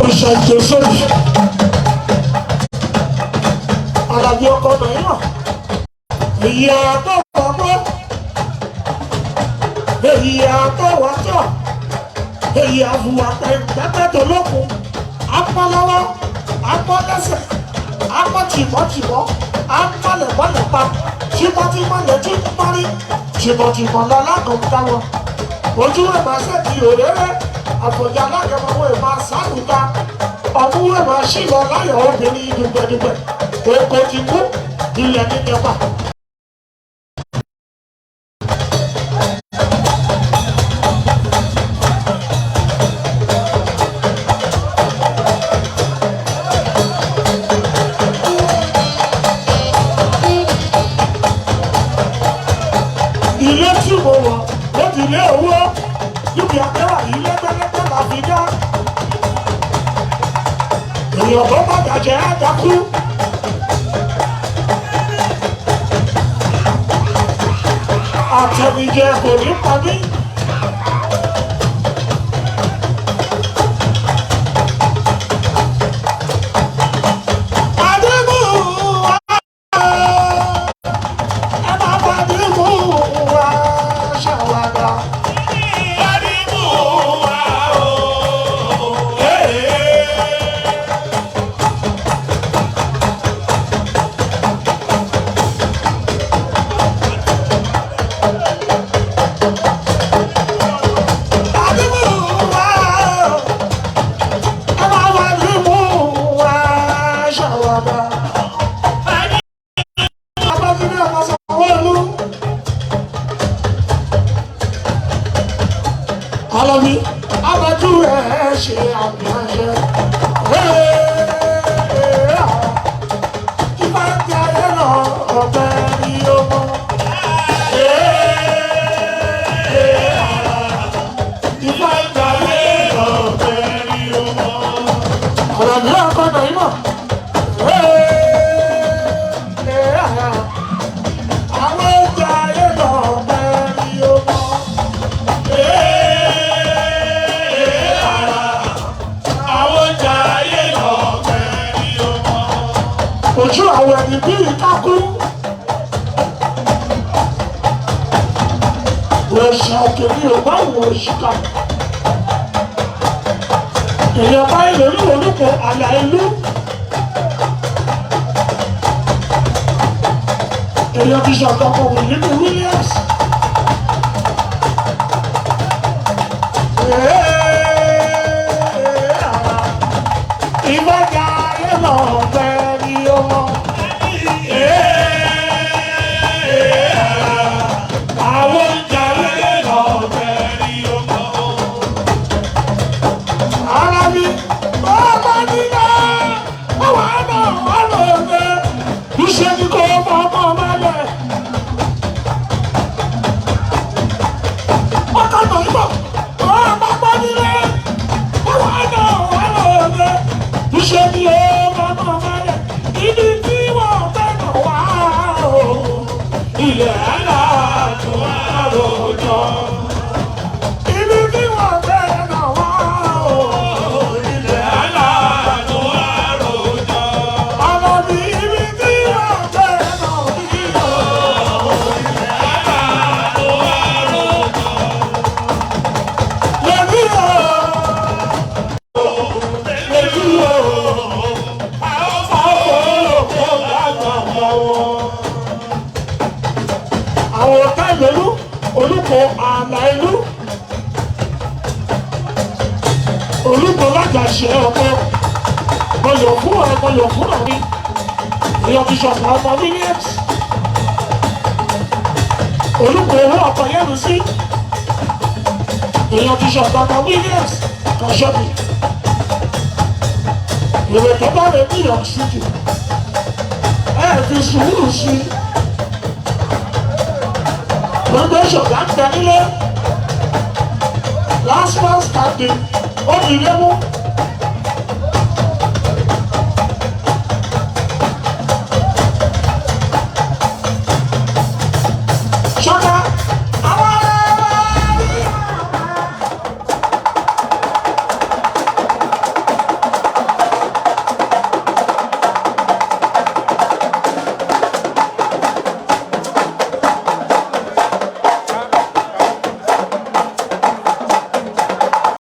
ìṣàjò sórí àlàyé ọkọ náírà èyí àtọwọmọ èyí àtọwọtọ èyí àfùwà pẹpẹtọ lókun apọlọwọ apọlẹsẹ apọtìmọtìmọ apọlẹmọlẹpa tìmọtìmọlẹtì parí tìmọtìmọ lọlágọmdáwọ ojú ẹ̀ máa ṣètì òréré àfọ̀jà alágẹmọwé máa sáàlùta ọmú ẹ̀ máa ṣì lọ láyọ̀ obìnrin dùgbẹ̀dùgbẹ̀ èkó ti kú ilẹ̀ ní nípa. ilé tí mo wọ̀ ó ti lé owó níbi àtẹ́wà yìí lẹ́gbẹ́lẹ́gbẹ́ la fi dá èèyàn tó bá bàjẹ́ àdákú àtẹnijẹ kò ní pa mí. Alami, abaju ẹ ṣe àmìyànjẹ. Ìfà ti ayé lọ ọ̀bẹ ní ọmọ. Ìfà ti ayé lọ ọ̀bẹ ní ọmọ. Ọ̀rọ̀ mi ò gbọ́dọ̀ yín mọ̀. Àwọn ti ayé lọ ọ̀bẹ ní ọmọ. Ojú àwọn ẹni bí ìkákú òṣà òkèlè ọgbà òwò òṣìkà èèyàn bá ìlérí orúkọ àlà ìlú èèyàn ti ṣàtọkọ Wìlímù Williams ìbájà ayé náà bẹ́ẹ̀. Àwọn ọ̀tá ìlú olùkọ́ ààlà ìlú olùkọ́ lájàṣẹ ọkọ mọ̀yọ̀ fún ọ̀rí èèyàn ti ṣọ̀pọ̀ ọmọ Williams olùkọ́ owó ọkọ̀ yẹ́nu sí èèyàn ti ṣọ̀pọ̀ ọmọ Williams kọ̀ṣọ́bì ìwé tó bá rẹ̀ New York City fi sùúrù sí gbogbo ṣọ̀gá ń bẹ nílé last man standing ó ní ilé mú.